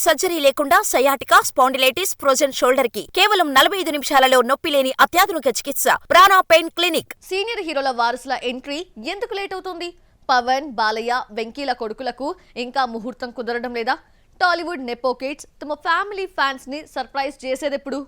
Surgery లేకుండా sciatica, spondylitis, frozen shoulder కి కేవలం 45 నిమిషాలలో నొప్పి లేని అత్యాధునిక చికిత్స ప్రాణ పెయిన్ క్లినిక్. సీనియర్ హీరోల వారసుల ఎంట్రీ ఎందుకు లేట్ అవుతుంది? పవన్, బాలయ్య, వెంకీల కొడుకులకు ఇంకా ముహూర్తం కుదరడం లేదా? టాలీవుడ్ నెపో కిడ్స్ తమ ఫ్యామిలీ ఫ్యాన్స్ ని సర్ప్రైజ్ చేసేదెప్పుడు?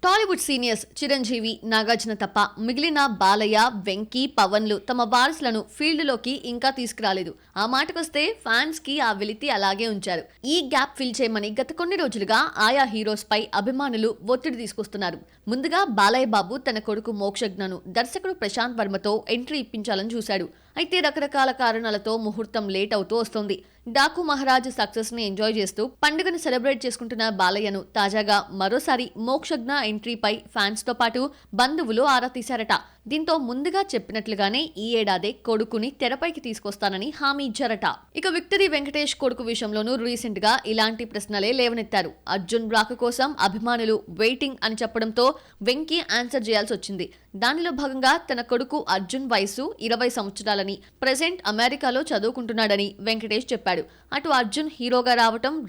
టాలీవుడ్ సీనియర్స్ చిరంజీవి, నాగార్జున తప్ప మిగిలిన బాలయ్య, వెంకీ, పవన్లు తమ వారసులను ఫీల్డ్ లోకి ఇంకా తీసుకురాలేదు. ఆ మాటకొస్తే ఫ్యాన్స్ కి ఆ వెలితి అలాగే ఉంచారు. ఈ గ్యాప్ ఫిల్ చేయమని గత కొన్ని రోజులుగా ఆయా హీరోస్ పై అభిమానులు ఒత్తిడి తీసుకొస్తున్నారు. ముందుగా బాలయ్య బాబు తన కొడుకు మోక్షజ్ఞను దర్శకుడు ప్రశాంత్ వర్మతో ఎంట్రీ ఇప్పించాలని చూశాడు. అయితే రకరకాల కారణాలతో ముహూర్తం లేట్ అవుతూ వస్తోంది. డాకు మహారాజ్ సక్సెస్ ని ఎంజాయ్ చేస్తూ పండుగను సెలబ్రేట్ చేసుకుంటున్న బాలయ్యను తాజాగా మరోసారి మోక్షజ్ఞ ఎంట్రీపై ఫ్యాన్స్ తో పాటు బంధువులు ఆరా తీశారట. దీంతో ముందుగా చెప్పినట్లుగానే ఈ ఏడాదే కొడుకుని తెరపైకి తీసుకొస్తానని హామీ ఇచ్చారట. ఇక విక్టరీ వెంకటేష్ కొడుకు విషయంలోనూ రీసెంట్ గా ఇలాంటి ప్రశ్నలే లేవనెత్తారు. అర్జున్ రాక కోసం అభిమానులు వెయిటింగ్ అని చెప్పడంతో వెంకీ ఆన్సర్ చేయాల్సి వచ్చింది. దానిలో భాగంగా తన కొడుకు అర్జున్ వయసు 20 సంవత్సరాలని, ప్రెసెంట్ అమెరికాలో చదువుకుంటున్నాడని వెంకటేష్ చెప్పాడు. అటు అర్జున్ హీరోగా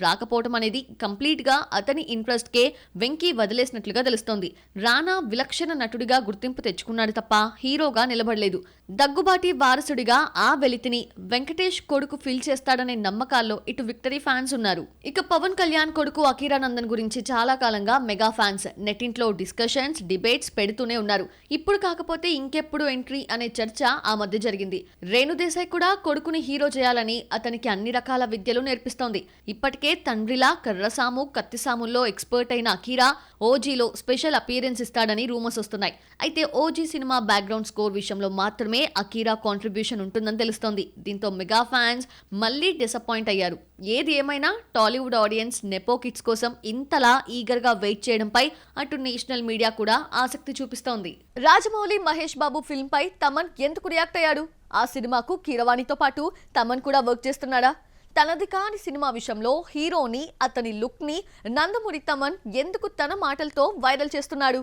రాకపోవటం అనేది కంప్లీట్ గా అతని ఇంట్రెస్ట్ కే వెంకీ వదిలేసినట్లుగా తెలుస్తోంది. రానా విలక్షణ నటుడిగా గుర్తింపు తెచ్చుకున్నాడు తప్ప హీరోగా నిలబడలేదు. దగ్గుబాటి వారసుడిగా ఆ వెలితిని వెంకటేష్ కొడుకు ఫిల్ చేస్తాడనే నమ్మకాల్లో ఇటు విక్టరీ ఫ్యాన్స్ ఉన్నారు. ఇక పవన్ కళ్యాణ్ కొడుకు అకీరానందన్ గురించి చాలా కాలంగా మెగా ఫ్యాన్స్ నెట్టింట్లో డిస్కషన్స్, డిబేట్స్ పెడుతూనే ఉన్నారు. ఇప్పుడు కాకపోతే ఇంకెప్పుడు ఎంట్రీ అనే చర్చ ఆ మధ్య జరిగింది. రేణుదేశాయ్ కూడా కొడుకుని హీరో చేయాలని అతనికి అన్ని రకాల విద్యలు నేర్పిస్తోంది. ఇప్పటికే తండ్రిలా కర్రసాము, కత్తిసాముల్లో ఎక్స్పర్ట్ అయిన అకీరా ఓజీలో స్పెషల్ అపియరెన్స్ ఇస్తాడని రూమర్స్ వస్తున్నాయి. అయితే ఓజీ సినిమా బ్యాక్గ్రౌండ్ స్కోర్ విషయంలో మాత్రమే అకీరా కాంట్రిబ్యూషన్ ఉంటుందని తెలుస్తోంది. దీంతో మెగా ఫ్యాన్స్ మళ్లీ డిసప్పాయింట్ అయ్యారు. ఏది ఏమైనా టాలీవుడ్ ఆడియన్స్ నెపో కిడ్స్ కోసం ఇంతలా ఈగర్ గా వెయిట్ చేయడంపై అటు నేషనల్ మీడియా కూడా ఆసక్తి చూపిస్తోంది. రాజమౌళి, మహేష్ బాబు ఫిల్మ్ పై తమన్ ఎందుకు రియాక్ట్ అయ్యాడు? ఆ సినిమాకు కీరవాణితో పాటు తమన్ కూడా వర్క్ చేస్తున్నాడా? తనది కాని సినిమా విషయంలో హీరోని, అతని లుక్ ని నందమూరి తమన్ ఎందుకు తన మాటలతో వైరల్ చేస్తున్నాడు?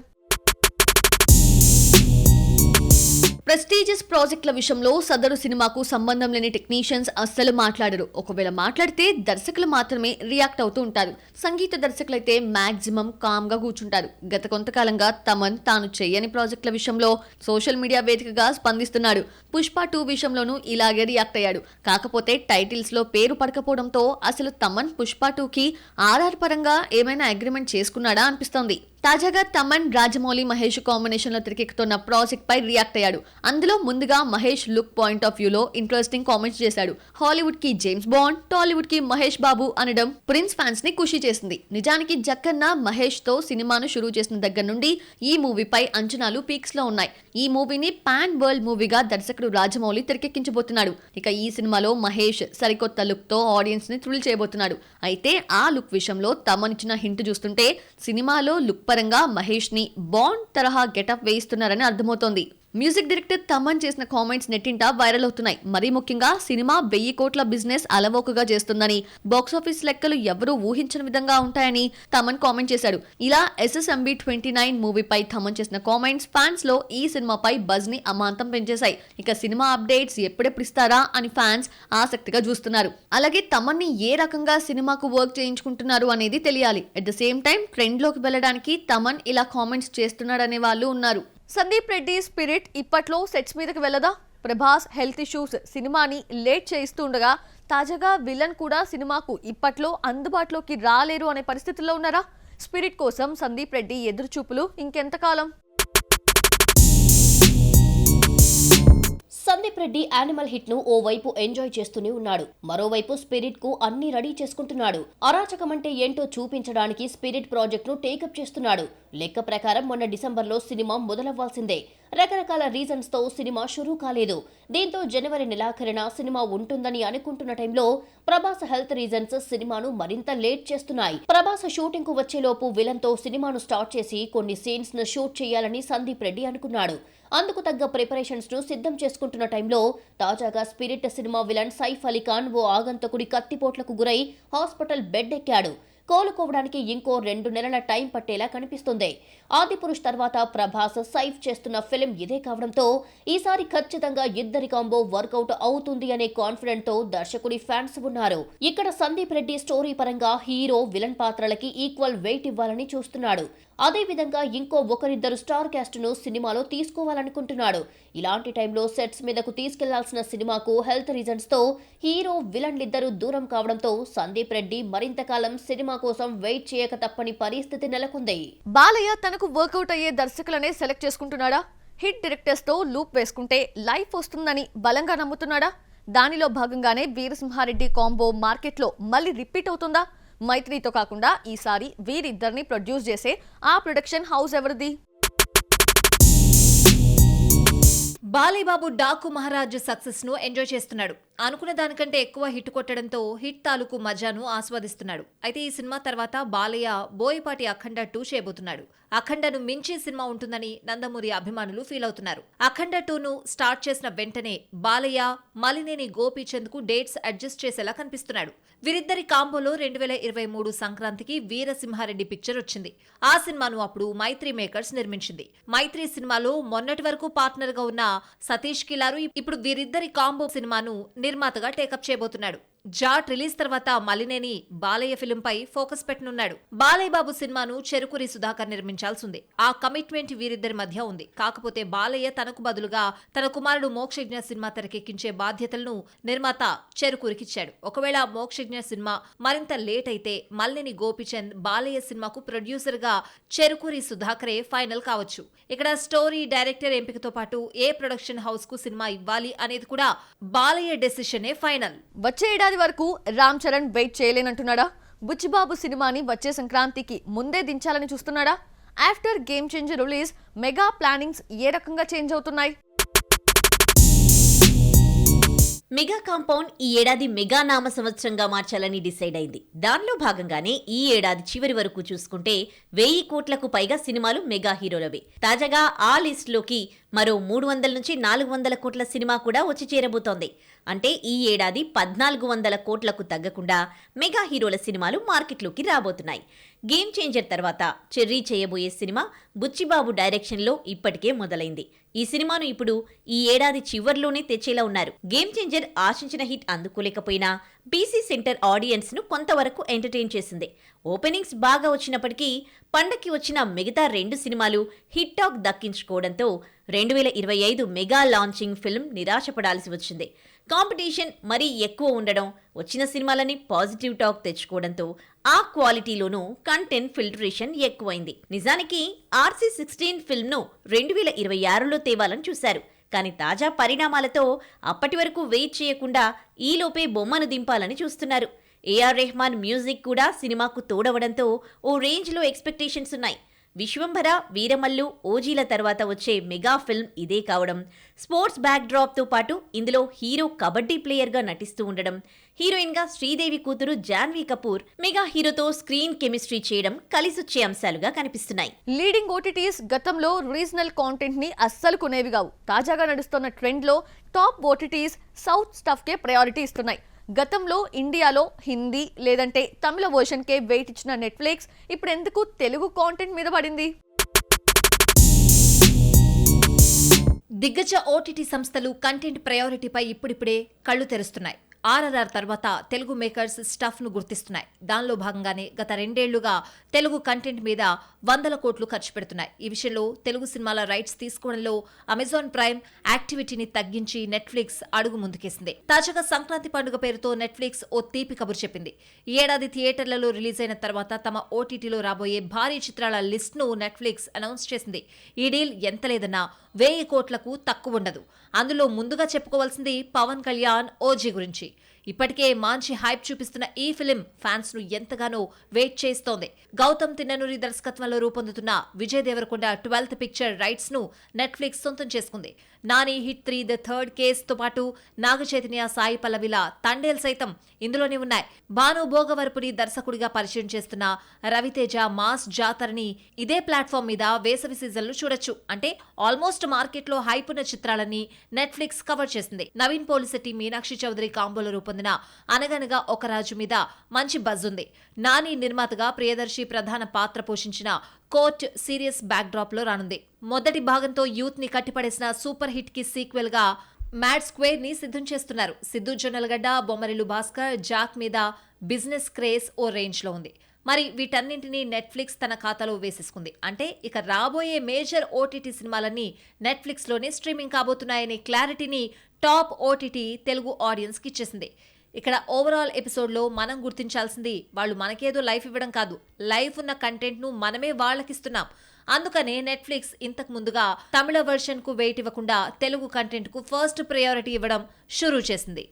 ప్రెస్టీజియస్ ప్రాజెక్టుల విషయంలో సదరు సినిమాకు సంబంధం లేని టెక్నీషియన్స్ అస్సలు మాట్లాడరు. ఒకవేళ మాట్లాడితే దర్శకులు మాత్రమే రియాక్ట్ అవుతూ ఉంటారు. సంగీత దర్శకులైతే మాక్సిమం కామ్ గా కూర్చుంటారు. గత కొంతకాలంగా తమన్ తాను చేయని ప్రాజెక్టుల విషయంలో సోషల్ మీడియా వేదికగా స్పందిస్తున్నాడు. పుష్ప 2 విషయంలోనూ ఇలాగే రియాక్ట్ అయ్యాడు. కాకపోతే టైటిల్స్ లో పేరు పడకపోవడంతో అసలు తమన్ పుష్ప 2కి ఆర్ఆర్ పరంగా ఏమైనా అగ్రిమెంట్ చేసుకున్నాడా అనిపిస్తోంది. తాజాగా తమన్, రాజమౌళి, మహేష్ కాంబినేషన్ లో తెరకెక్కుతున్న ప్రాజెక్ట్ పై రియాక్ట్ అయ్యాడు. అందులో ముందుగా మహేష్ లుక్ పాయింట్ ఆఫ్ వ్యూలో ఇంట్రెస్టింగ్ కామెంట్స్ చేశాడు. హాలీవుడ్ కి జేమ్స్ బాండ్, టాలీవుడ్ కి మహేష్ బాబు అనడం ప్రిన్స్ ఫ్యాన్స్ ని ఖుషి చేసింది. నిజానికి జక్కన్న మహేష్ తో సినిమాను షురూ చేసిన దగ్గర నుండి ఈ మూవీపై అంచనాలు పీక్స్ లో ఉన్నాయి. ఈ మూవీని పాన్ వరల్డ్ మూవీగా దర్శకుడు రాజమౌళి తెరకెక్కించబోతున్నాడు. ఇక ఈ సినిమాలో మహేష్ సరికొత్త లుక్ తో ఆడియన్స్ ని థ్రిల్ చేయబోతున్నాడు. అయితే ఆ లుక్ విషయంలో తమన్ ఇచ్చిన హింట్ చూస్తుంటే సినిమాలో లుక్ పరంగా మహేష్ ని బాండ్ తరహా గెటప్ వేయిస్తున్నారని అర్థమవుతోంది. మ్యూజిక్ డైరెక్టర్ తమన్ చేసిన కామెంట్స్ నెట్టింట వైరల్ అవుతున్నాయి. మరీ ముఖ్యంగా సినిమా 1000 కోట్ల బిజినెస్ అలవోకగా చేస్తుందని, బాక్సాఫీస్ లెక్కలు ఎవరూ ఊహించని విధంగా ఉంటాయని తమన్ కామెంట్ చేశాడు. ఇలా SSMB 29 మూవీపై తమన్ చేసిన కామెంట్స్ ఫ్యాన్స్ లో ఈ సినిమాపై బజ్ ని అమాంతం పెంచేశాయి. ఇక సినిమా అప్డేట్స్ ఎప్పుడెప్పుడు ఇస్తారా అని ఫ్యాన్స్ ఆసక్తిగా చూస్తున్నారు. అలాగే తమన్ ని ఏ రకంగా సినిమాకు వర్క్ చేయించుకుంటున్నారు అనేది తెలియాలి. At the same time trend లోకి వెళ్ళడానికి తమన్ ఇలా కామెంట్స్ చేస్తున్నాడనే వాళ్ళు ఉన్నారు. సందీప్ రెడ్డి స్పిరిట్ ఇప్పట్లో సెట్స్ మీదకి వెళ్ళదా? ప్రభాస్ హెల్త్ ఇష్యూస్ సినిమాని లేట్ చేయిస్తుండగా తాజాగా విలన్ కూడా సినిమాకు ఇప్పట్లో అందుబాటులోకి రాలేరు అనే పరిస్థితుల్లో ఉన్నారా? స్పిరిట్ కోసం సందీప్ రెడ్డి ఎదురుచూపులు ఇంకెంతకాలం? సందీప్ రెడ్డి యానిమల్ హిట్ ను ఓవైపు ఎంజాయ్ చేస్తూనే ఉన్నాడు. మరోవైపు స్పిరిట్ కు అన్ని రెడీ చేసుకుంటున్నాడు. అరాచకమంటే ఏంటో చూపించడానికి స్పిరిట్ ప్రాజెక్ట్ ను టేకప్ చేస్తున్నాడు. లెక్క ప్రకారం మొన్న డిసెంబర్లో సినిమా మొదలవ్వాల్సిందే. రకరకాల రీజన్స్ తో సినిమా షురూ కాలేదు. దీంతో జనవరి నెలాఖరున సినిమా ఉంటుందని అనుకుంటున్న టైంలో ప్రభాస్ హెల్త్ రీజన్స్ సినిమాను మరింత లేట్ చేస్తున్నాయి. ప్రభాస్ షూటింగ్ కు వచ్చేలోపు విలన్ తో సినిమాను స్టార్ట్ చేసి కొన్ని సీన్స్ ను షూట్ చేయాలని సందీప్ రెడ్డి అనుకున్నాడు. అందుకు తగ్గ ప్రిపరేషన్స్ ను సిద్ధం చేసుకుంటున్న టైంలో తాజాగా spirit cinema villain Saif Ali Khan ఓ ఆగంతకుడి కత్తిపోట్లకు గురై హాస్పిటల్ బెడ్ ఎక్కాడు. కోలుకోవడానికి ఇంకో 2 నెలల టైం పట్టేలా కనిపిస్తుంది. ఆదిపురుష్ తర్వాత ప్రభాస్, సైఫ్ చేస్తున్న ఫిలిం ఇదే కావడంతో ఈసారి ఖచ్చితంగా ఇద్దరి కాంబో వర్కౌట్ అవుతుంది అనే కాన్ఫిడెంట్ తో దర్శకుడి ఫ్యాన్స్ ఉన్నారు. ఇక్కడ సందీప్ రెడ్డి స్టోరీ పరంగా హీరో, విలన్ పాత్రలకి ఈక్వల్ వెయిట్ ఇవ్వాలని చూస్తున్నాడు. అదే విధంగా ఇంకో ఒకరిద్దరు స్టార్ క్యాస్ట్ ను సినిమాలో తీసుకోవాలనుకుంటున్నాడు. ఇలాంటి టైంలో సెట్స్ మీదకు తీసుకెళ్లాల్సిన సినిమాకు హెల్త్ రీజన్స్ తో హీరో, విలన్లిద్దరూ దూరం కావడంతో సందీప్ రెడ్డి మరింతకాలం సినిమా కోసం వెయిట్ చేయక తప్పని పరిస్థితి నెలకొంది. బాలయ్య తనకు వర్కౌట్ అయ్యే దర్శకులనే సెలెక్ట్ చేసుకుంటున్నాడా? హిట్ డైరెక్టర్స్ తో లూప్ వేసుకుంటే లైఫ్ వస్తుందని బలంగా నమ్ముతున్నాడా? దానిలో భాగంగానే వీరసింహారెడ్డి కాంబో మార్కెట్లో మళ్ళీ రిపీట్ అవుతుందా? మైత్రితో కాకుండా ఈసారి వీరిద్దరిని ప్రొడ్యూస్ చేసే ఆ ప్రొడక్షన్ హౌస్ ఎవరిది? బాలయ్యబాబు డాకు మహారాజ్ సక్సెస్ ను ఎంజాయ్ చేస్తున్నాడు. అనుకున్న దానికంటే ఎక్కువ హిట్ కొట్టడంతో హిట్ తాలూకు మజాను ఆస్వాదిస్తున్నాడు. అయితే ఈ సినిమా తర్వాత బాలయ్య బోయపాటి అఖండ 2 చేయబోతున్నాడు. అఖండను మించి సినిమా ఉంటుందని నందమూరి అభిమానులు ఫీల్ అవుతున్నారు. అఖండ 2ను స్టార్ట్ చేసిన వెంటనే బాలయ్య, మలినేని గోపీచంద్ కు డేట్స్ అడ్జస్ట్ చేసేలా కనిపిస్తున్నాడు. వీరిద్దరి కాంబోలో 2023 సంక్రాంతికి వీరసింహారెడ్డి పిక్చర్ వచ్చింది. ఆ సినిమాను అప్పుడు మైత్రి మేకర్స్ నిర్మించింది. మైత్రి సినిమాలో మొన్నటి వరకు పార్ట్నర్ గా ఉన్న సతీష్ కిలారు ఇప్పుడు వీరిద్దరి కాంబో సినిమాను నిర్మాతగా టేకప్ చేయబోతున్నాడు. జాట్ రిలీజ్ తర్వాత మలినేని బాలయ్య ఫిలిం పై ఫోకస్ పెట్టనున్నాడు. బాలయ్య బాబు సినిమాను చెరుకూరి సుధాకర్ నిర్మించాల్సింది. ఆ కమిట్మెంట్ వీరిద్దరి మధ్య ఉంది. కాకపోతే బాలయ్య తనకు బదులుగా తన కుమారుడు మోక్షజ్ఞ సినిమా తెరకెక్కించే బాధ్యతలను నిర్మాత చెరుకూరికిచ్చాడు. ఒకవేళ మోక్షజ్ఞ సినిమా మరింత లేట్ అయితే మలినేని గోపీచంద్ బాలయ్య సినిమాకు ప్రొడ్యూసర్ గా చెరుకూరి సుధాకరే ఫైనల్ కావచ్చు. ఇక్కడ స్టోరీ, డైరెక్టర్ ఎంపికతో పాటు ఏ ప్రొడక్షన్ హౌస్ కు సినిమా ఇవ్వాలి అనేది కూడా బాలయ్య డెసిషనే ఫైనల్. వచ్చే ఏడాది వరకు రామ్ చరణ్ వెయిట్ చేయలేనంటున్నాడా? బుచ్చిబాబు సినిమాని వచ్చే సంక్రాంతికి ముందే దించాలని చూస్తున్నాడా? After game changer release mega plannings ఏ రకంగా చేంజ్ అవుతున్నాయి? మెగా కాంపౌండ్ ఈ ఏడాది మెగా నామ సంవత్సరంగా మార్చాలని డిసైడ్ అయింది. దానిలో భాగంగానే ఈ ఏడాది చివరి వరకు చూసుకుంటే 1000 కోట్లకు పైగా సినిమాలు మెగా హీరోలవే. తాజాగా ఆ లిస్టులోకి మరో 300 నుంచి 400 కోట్ల సినిమా కూడా వచ్చి చేరబోతోంది. అంటే ఈ ఏడాది 1400 కోట్లకు తగ్గకుండా మెగా హీరోల సినిమాలు మార్కెట్లోకి రాబోతున్నాయి. గేమ్ చేంజర్ తర్వాత చెర్రీ చేయబోయే సినిమా బుచ్చిబాబు డైరెక్షన్లో ఇప్పటికే మొదలైంది. ఈ సినిమాను ఇప్పుడు ఈ ఏడాది చివర్లోనే తెచ్చేలా ఉన్నారు. గేమ్ చేంజర్ ఆశించిన హిట్ అందుకోలేకపోయినా బీసీ సెంటర్ ఆడియన్స్ ను కొంతవరకు ఎంటర్టైన్ చేసింది. ఓపెనింగ్స్ బాగా వచ్చినప్పటికీ పండక్కి వచ్చిన మిగతా 2 సినిమాలు హిట్ టాక్ దక్కించుకోవడంతో 2025 మెగా లాంచింగ్ ఫిల్మ్ నిరాశపడాల్సి వచ్చింది. కాంపిటీషన్ మరీ ఎక్కువ ఉండడం, వచ్చిన సినిమాలని పాజిటివ్ టాక్ తెచ్చుకోవడంతో ఆ క్వాలిటీలోనూ కంటెంట్ ఫిల్టరేషన్ ఎక్కువైంది. నిజానికి RC16 ఫిల్మ్ను 2026లో తేవాలని చూశారు. కానీ తాజా పరిణామాలతో అప్పటి వరకు వెయిట్ చేయకుండా ఈలోపే బొమ్మను దింపాలని చూస్తున్నారు. ఏఆర్ రెహమాన్ మ్యూజిక్ కూడా సినిమాకు తోడవడంతో ఓ రేంజ్లో ఎక్స్పెక్టేషన్స్ ఉన్నాయి. విశ్వంభర, వీరమల్లు, ఓజీల తర్వాత వచ్చే మెగా ఫిల్మ్ ఇదే కావడం, స్పోర్ట్స్ బ్యాక్ డ్రాప్తో పాటు ఇందులో హీరో కబడ్డీ ప్లేయర్గా నటిస్తూ ఉండడం, హీరోయిన్గా శ్రీదేవి కూతురు జాన్వీ కపూర్ మెగా హీరోతో స్క్రీన్ కెమిస్ట్రీ చేయడం కలిసొచ్చే అంశాలుగా కనిపిస్తున్నాయి. లీడింగ్ ఓటీటీస్ గతంలో రీజనల్ కాంటెంట్ ని అస్సలు కొనేవి కావు. తాజాగా నడుస్తున్న ట్రెండ్ లో టాప్ ఓటీటీస్ సౌత్ స్టఫ్ కే ప్రయారిటీ ఇస్తున్నాయి. గతంలో ఇండియాలో హిందీ లేదంటే తమిళ వర్షన్ కే వెయిట్ ఇచ్చిన నెట్ఫ్లిక్స్ ఇప్పుడు ఎందుకు తెలుగు కాంటెంట్ మీద పడింది? దిగ్గజ ఓటీటీ సంస్థలు కంటెంట్ ప్రయారిటీపై ఇప్పుడిప్పుడే కళ్లు తెరుస్తున్నాయి. RRR తర్వాత తెలుగు మేకర్స్ స్టఫ్ ను గుర్తిస్తున్నాయి. దానిలో భాగంగానే గత 2 ఏళ్లుగా తెలుగు కంటెంట్ మీద 100 కోట్లు ఖర్చు పెడుతున్నాయి. ఈ విషయంలో తెలుగు సినిమాల రైట్స్ తీసుకోవడంలో అమెజాన్ ప్రైమ్ యాక్టివిటీని తగ్గించి నెట్ఫ్లిక్స్ అడుగు ముందుకేసింది. తాజాగా సంక్రాంతి పండుగ పేరుతో నెట్ఫ్లిక్స్ ఓ తీపి కబురు చెప్పింది. ఈ ఏడాది థియేటర్లలో రిలీజ్ అయిన తర్వాత తమ ఓటీటీలో రాబోయే భారీ చిత్రాల లిస్ట్ ను నెట్ఫ్లిక్స్ అనౌన్స్ చేసింది. ఈ డీల్ ఎంత లేదన్నా 1000 కోట్లకు తక్కువ ఉండదు. అందులో ముందుగా చెప్పుకోవాల్సింది పవన్ కళ్యాణ్ ఓజీ గురించి. ఇప్పటికే మంచి హైప్ చూపిస్తున్న ఈ ఫిలిం ఫ్యాన్స్ ను ఎంతగానో వెయిట్ చేస్తోంది. గౌతమ్ తిన్ననూరి దర్శకత్వంలో రూపొందుతున్న Vijay Deverakonda 12th picture rights ను నెట్ఫ్లిక్స్ సొంతం చేసుకుంది. Nani hit 3 the third case తో పాటు నాగచైతన్య, సాయి పల్లవిల తండేల్ సైతం ఇందులోనే ఉన్నాయి. భాను భోగవరపుని దర్శకుడిగా పరిచయం చేస్తున్న రవితేజ మాస్ జాతరని ఇదే ప్లాట్ఫామ్ మీద వేసవి సీజన్లు చూడొచ్చు. అంటే ఆల్మోస్ట్ మార్కెట్ లో హైప్ ఉన్న చిత్రాలన్నీ నెట్ఫ్లిక్స్ కవర్ చేసింది. నవీన్ పోలిశెట్టి, మీనాక్షి చౌదరి కాంబోలో రూపొందుతున్న రూపొందిన అనగనగా ఒక రాజు మీద మంచి బజ్ ఉంది. నాని నిర్మాతగా ప్రియదర్శి ప్రధాన పాత్ర పోషించిన కోర్ట్ సీరియస్ బ్యాక్డ్రాప్ లో రానుంది. మొదటి భాగంతో యూత్ ని కట్టిపడేసిన సూపర్ హిట్ కి సీక్వెల్ గా మ్యాడ్ స్క్వేర్ ని సిద్ధం చేస్తున్నారు. సిద్ధు జొన్నలగడ్డ, బొమ్మరిల్లు భాస్కర్, జాక్ మీద బిజినెస్ క్రేజ్ ఓ రేంజ్ లో ఉంది. మరి వీటన్నింటినీ నెట్ఫ్లిక్స్ తన ఖాతాలో వేసేసుకుంది. అంటే ఇక రాబోయే మేజర్ ఓటీటీ సినిమాలన్నీ నెట్ఫ్లిక్స్ లోనే స్ట్రీమింగ్ కాబోతున్నాయనే క్లారిటీని టాప్ ఓటీటీ తెలుగు ఆడియన్స్ కి ఇచ్చేసింది. ఇక్కడ ఓవరాల్ ఎపిసోడ్లో మనం గుర్తించాల్సింది వాళ్ళు మనకేదో లైఫ్ ఇవ్వడం కాదు, లైఫ్ ఉన్న కంటెంట్ను మనమే వాళ్ళకిస్తున్నాం. అందుకనే నెట్ఫ్లిక్స్ ఇంతకు ముందుగా తమిళ వెర్షన్కు వెయిట్ ఇవ్వకుండా తెలుగు కంటెంట్కు ఫస్ట్ ప్రయారిటీ ఇవ్వడం షురూ చేసింది.